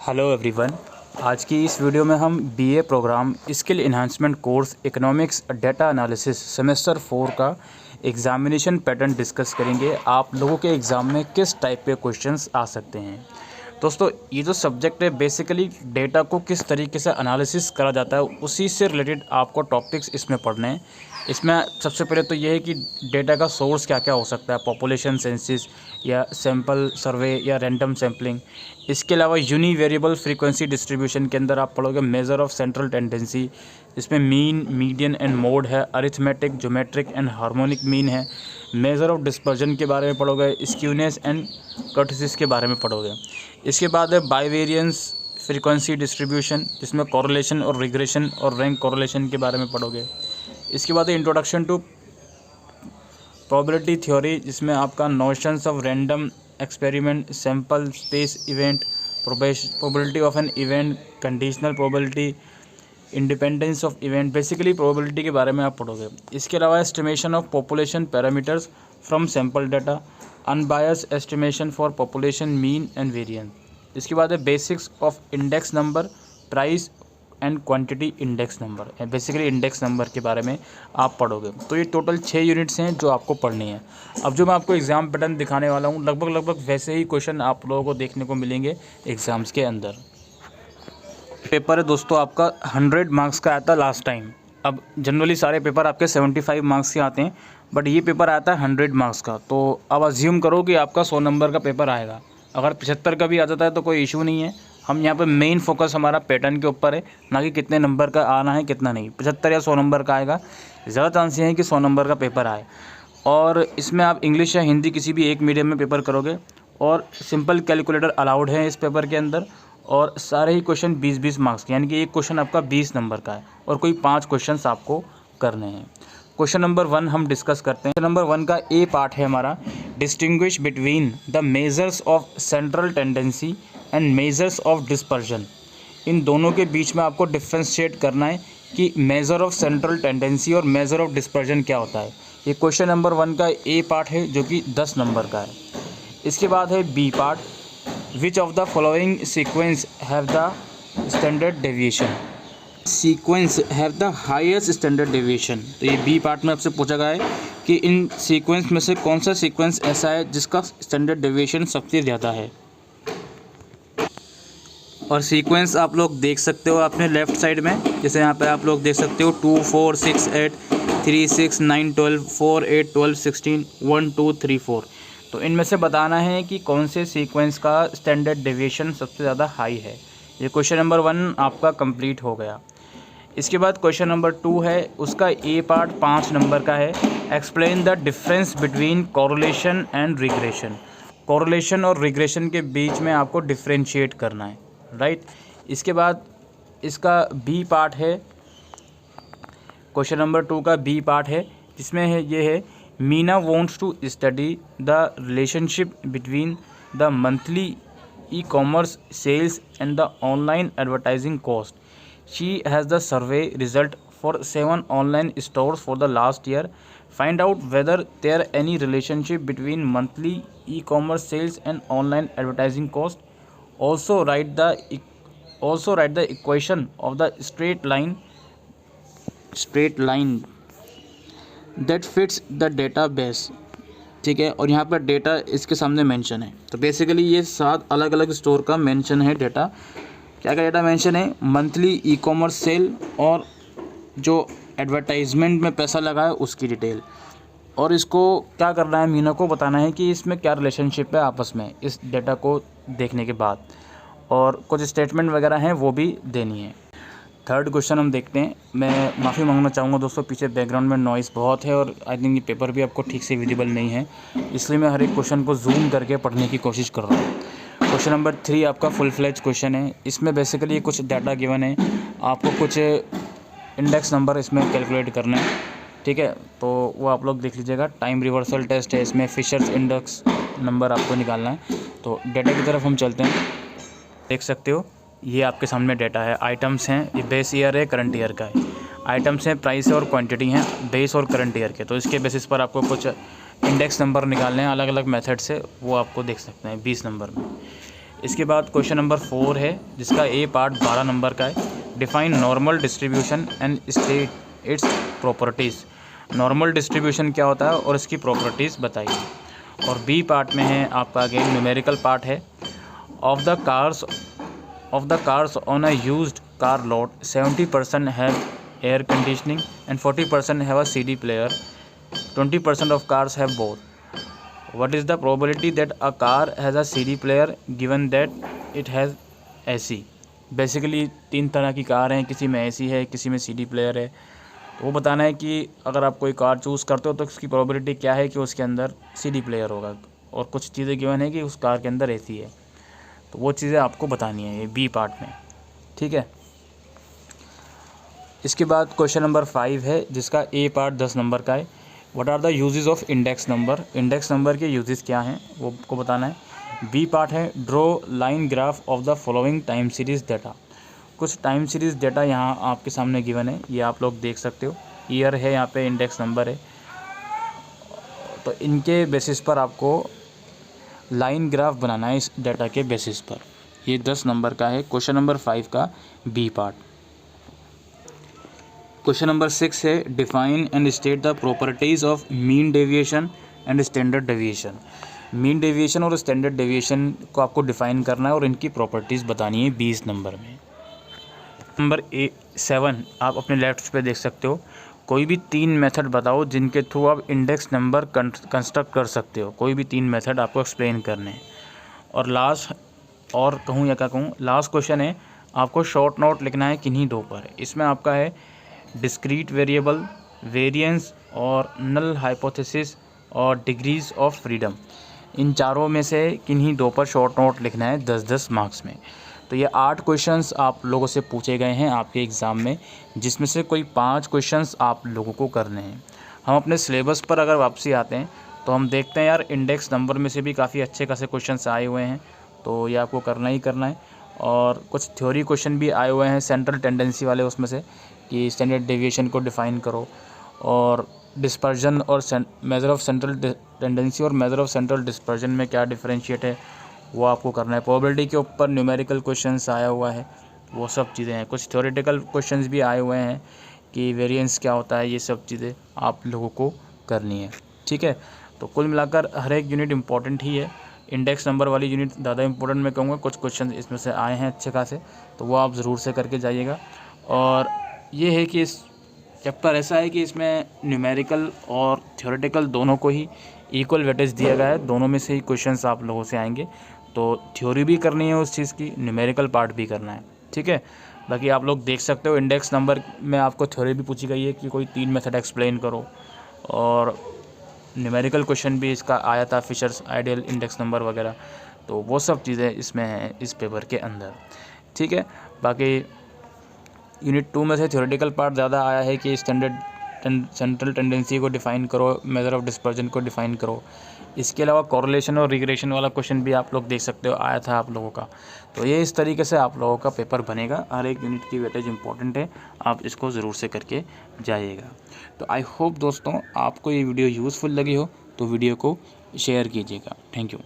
Hello everyone. आज की इस वीडियो में हम BA programme skill enhancement course economics data analysis semester 4 का एग्जामिनेशन पैटर्न डिस्कस करेंगे। आप लोगों के एग्ज़ाम में किस टाइप के क्वेश्चंस आ सकते हैं। दोस्तों, ये जो सब्जेक्ट है बेसिकली डेटा को किस तरीके से एनालिसिस करा जाता है उसी से रिलेटेड आपको टॉपिक्स इसमें पढ़ने हैं। इसमें सबसे पहले तो ये है कि डेटा का सोर्स क्या क्या हो सकता है, पॉपुलेशन सेंसिस या सैंपल सर्वे या रैंडम सैम्पलिंग। इसके अलावा यूनिवेरिएबल फ्रीक्वेंसी डिस्ट्रीब्यूशन के अंदर आप पढ़ोगे मेजर ऑफ सेंट्रल टेंडेंसी, इसमें मीन, मीडियन एंड मोड है, arithmetic, geometric and harmonic mean है। मेजर ऑफ डिस्पर्जन के बारे में पढ़ोगे, स्क्यूनेस एंड कर्टिसिस के बारे में पढ़ोगे। इसके बाद है बाइवेरियंस फ्रीक्वेंसी डिस्ट्रीब्यूशन, जिसमें कोरिलेशन और रिग्रेशन और रैंक कोरिलेशन के बारे में पढ़ोगे। इसके बाद है इंट्रोडक्शन टू प्रोबेबिलिटी थ्योरी, जिसमें आपका notions of random experiment, sample space event, probability of an event, conditional probability, independence of event, basically probability के बारे में आप पढ़ोगे। इसके अलावा estimation of population parameters from sample data, unbiased estimation for population mean and variance. इसके बाद है basics of index number, price and quantity index number, basically index number के बारे में आप पढ़ोगे। तो ये टोटल 6 यूनिट्स हैं जो आपको पढ़नी है। अब जो मैं आपको एग्ज़ाम पैटर्न दिखाने वाला हूँ, लगभग वैसे ही क्वेश्चन आप लोगों को देखने को मिलेंगे एग्ज़ाम्स के अंदर। पेपर है दोस्तों आपका 100 मार्क्स का आया था लास्ट टाइम। अब जनरली सारे पेपर आपके 75 मार्क्स के आते हैं, बट ये पेपर आता है 100 मार्क्स का। तो अब अज्यूम करो कि आपका 100 नंबर का पेपर आएगा। अगर 75 का भी आ जाता है तो कोई इशू नहीं है। हम यहाँ पे मेन फोकस हमारा पैटर्न के ऊपर है, ना कि कितने नंबर का आना है कितना नहीं। 75 या 100 नंबर का आएगा, ज़्यादा चांस ये है कि 100 नंबर का पेपर आए। और इसमें आप इंग्लिश या हिंदी किसी भी एक मीडियम में पेपर करोगे, और सिंपल कैलकुलेटर अलाउड है इस पेपर के अंदर। और सारे ही क्वेश्चन 20-20 मार्क्स के, यानी कि एक क्वेश्चन आपका 20 नंबर का है और कोई 5 क्वेश्चन आपको करने हैं। क्वेश्चन नंबर 1 हम डिस्कस करते हैं। क्वेश्चन नंबर 1 का ए पार्ट है हमारा, distinguish between the measures of central tendency and measures of dispersion. इन दोनों के बीच में आपको डिफ्रेंशिएट करना है कि मेजर ऑफ सेंट्रल टेंडेंसी और मेजर ऑफ डिस्पर्जन क्या होता है। ये क्वेश्चन नंबर 1 का ए पार्ट है जो कि 10 नंबर का है। इसके बाद है B part, which of the following sequence have the standard deviation, sequence have the highest standard deviation. तो ये बी पार्ट में आपसे पूछा गया है कि इन सीक्वेंस में से कौन सा सीक्वेंस ऐसा है जिसका स्टैंडर्ड डेविएशन सबसे ज़्यादा है। और सीक्वेंस आप लोग देख सकते हो अपने लेफ़्ट साइड में, जैसे यहाँ पर आप लोग देख सकते हो 2 4 6 8 3 6 9 12 4 8 12 16 1 2 3 4। तो इनमें से बताना है कि कौन से सीक्वेंस का स्टैंडर्ड डेविएशन सबसे ज़्यादा हाई है। ये क्वेश्चन नंबर 1 आपका कंप्लीट हो गया। इसके बाद क्वेश्चन नंबर 2 है, उसका ए पार्ट 5 नंबर का है, explain the difference between correlation and regression. Correlation और रिग्रेशन के बीच में आपको डिफ्रेंशिएट करना है, राइट। इसके बाद इसका बी पार्ट है, क्वेश्चन नंबर 2 का बी पार्ट है, जिसमें है ये है, Meena wants to study the relationship between the monthly e commerce sales and the online advertising cost. She has the survey result for 7 online stores for the last year. Find out whether there any relationship between monthly e-commerce sales and online advertising cost. Also write the equation of the straight line that fits the database. ठीक है, और यहाँ पर data इसके सामने mention है। तो basically ये 7 अलग अलग स्टोर का मेंशन है डेटा। क्या क्या डेटा मेंशन है, मंथली ई कॉमर्स सेल और जो एडवर्टाइजमेंट में पैसा लगा है उसकी डिटेल। और इसको क्या करना है, मीना को बताना है कि इसमें क्या रिलेशनशिप है आपस में इस डेटा को देखने के बाद, और कुछ स्टेटमेंट वगैरह हैं वो भी देनी है। थर्ड क्वेश्चन हम देखते हैं। मैं माफ़ी मांगना चाहूँगा दोस्तों, पीछे बैकग्राउंड में नॉइस बहुत है और आई थिंक ये पेपर भी आपको ठीक से विजिबल नहीं है, इसलिए मैं हर एक क्वेश्चन को जूम करके पढ़ने की कोशिश कर रहा हूँ। क्वेश्चन नंबर 3 आपका फुल फ्लेज क्वेश्चन है। इसमें बेसिकली कुछ डाटा गिवन है, आपको कुछ इंडेक्स नंबर इसमें कैलकुलेट करना है, ठीक है। तो वो आप लोग देख लीजिएगा। टाइम रिवर्सल टेस्ट है, इसमें फिशर्स इंडेक्स नंबर आपको निकालना है। तो डेटा की तरफ हम चलते हैं। देख सकते हो ये आपके सामने डेटा है, आइटम्स हैं, ये बेस ईयर है, करंट ईयर का है। आइटम्स हैं, प्राइस और क्वांटिटी हैं, बेस और करंट ईयर के। तो इसके बेसिस पर आपको कुछ इंडेक्स नंबर निकालने हैं अलग अलग मेथड से, वो आपको देख सकते हैं 20 नंबर में। इसके बाद क्वेश्चन नंबर 4 है जिसका ए पार्ट 12 नंबर का है। Define normal distribution and state it's properties. Normal distribution क्या होता है और इसकी प्रॉपर्टीज़ बताइए। और बी पार्ट में है आपका अगेन न्यूमेरिकल पार्ट है। Of the cars on a used car lot 70% have air conditioning and 40% have a CD player, 20% of cars have both. What is the probability that a car has a CD player given that it has AC? Basically 3 तरह की car हैं, किसी में AC है, किसी में CD player है। तो वो बताना है कि अगर आप कोई कार चूज़ करते हो तो उसकी प्रोबेबिलिटी क्या है कि उसके अंदर CD प्लेयर होगा, और कुछ चीज़ें गिवन है कि उस कार के अंदर AC है। तो वो चीज़ें आपको बतानी है ये बी पार्ट में, ठीक है। इसके बाद क्वेश्चन नंबर 5 है जिसका ए पार्ट 10 नंबर का है। What are the uses of index number. Index number के यूजेस क्या हैं वो आपको बताना है। बी पार्ट है draw line graph of the following time series data. कुछ टाइम सीरीज़ डेटा यहाँ आपके सामने गिवन है, ये आप लोग देख सकते हो। ईयर है, यहाँ पे इंडेक्स नंबर है। तो इनके बेसिस पर आपको लाइन ग्राफ बनाना है इस डेटा के बेसिस पर। ये 10 नंबर का है, क्वेश्चन नंबर 5 का बी पार्ट। क्वेश्चन नंबर 6 है define and state the properties of mean deviation and standard deviation. Mean deviation और स्टैंडर्ड डेविएशन को आपको डिफाइन करना है और इनकी प्रॉपर्टीज़ बतानी है 20 नंबर में। नंबर 7 आप अपने लेफ्ट पे देख सकते हो। कोई भी 3 मेथड बताओ जिनके थ्रू आप इंडेक्स नंबर कंस्ट्रक्ट कर सकते हो। कोई भी 3 मेथड आपको एक्सप्लेन करने हैं। और लास्ट, और कहूँ या क्या कहूँ, लास्ट क्वेश्चन है आपको शॉर्ट नोट लिखना है किन्हीं 2 पर। इसमें आपका है डिस्क्रीट वेरिएबल, वेरिएंस और नल हाइपोथेसिस और डिग्रीज ऑफ फ्रीडम। इन चारों में से किन्हीं 2 पर शॉर्ट नोट लिखना है 10-10 मार्क्स में। तो ये 8 क्वेश्चंस आप लोगों से पूछे गए हैं आपके एग्ज़ाम में, जिसमें से कोई 5 क्वेश्चंस आप लोगों को करने हैं। हम अपने सिलेबस पर अगर वापसी आते हैं तो हम देखते हैं यार इंडेक्स नंबर में से भी काफ़ी अच्छे खासे क्वेश्चंस आए हुए हैं, तो ये आपको करना ही करना है। और कुछ थ्योरी क्वेश्चन भी आए हुए हैं सेंट्रल टेंडेंसी वाले, उसमें से कि स्टैंडर्ड डेविएशन को डिफ़ाइन करो, और डिस्पर्जन और मेजर ऑफ सेंट्रल टेंडेंसी और मेजर ऑफ सेंट्रल डिस्पर्जन में क्या डिफरेंशिएट है वो आपको करना है। प्रोबेबिलिटी के ऊपर न्यूमेरिकल क्वेश्चंस आया हुआ है, वो सब चीज़ें हैं। कुछ थ्योरेटिकल क्वेश्चंस भी आए हुए हैं कि वेरिएंस क्या होता है, ये सब चीज़ें आप लोगों को करनी है, ठीक है। तो कुल मिलाकर हर एक यूनिट इम्पॉर्टेंट ही है। इंडेक्स नंबर वाली यूनिट ज़्यादा इंपॉर्टेंट मैं कहूँगा। कुछ क्वेश्चन इसमें से आए हैं अच्छे खासे, तो वो आप ज़रूर से करके जाइएगा। और ये है कि इस चैप्टर ऐसा है कि इसमें न्यूमेरिकल और थ्योरेटिकल दोनों को ही इक्वल वेटेज दिया गया है। दोनों में से ही क्वेश्चंस आप लोगों से आएंगे, तो थ्योरी भी करनी है उस चीज़ की, न्यूमेरिकल पार्ट भी करना है, ठीक है। बाकी आप लोग देख सकते हो इंडेक्स नंबर में आपको थ्योरी भी पूछी गई है कि कोई 3 मेथड एक्सप्लेन करो, और न्यूमेरिकल क्वेश्चन भी इसका आया था, फिशर्स आइडियल इंडेक्स नंबर वगैरह। तो वो सब चीज़ें इसमें हैं इस पेपर के अंदर, ठीक है। बाकी यूनिट 2 में से थ्योरेटिकल पार्ट ज़्यादा आया है कि सेंट्रल टेंडेंसी को डिफ़ाइन करो, मेजर ऑफ डिस्पर्जन को डिफ़ाइन करो। इसके अलावा कोरिलेशन और रिग्रेशन वाला क्वेश्चन भी आप लोग देख सकते हो, आया था आप लोगों का। तो ये इस तरीके से आप लोगों का पेपर बनेगा। हर एक यूनिट की वेटेज इंपॉर्टेंट है, आप इसको ज़रूर से करके जाइएगा। तो आई होप दोस्तों आपको ये वीडियो यूज़फुल लगी हो तो वीडियो को शेयर कीजिएगा। Thank you.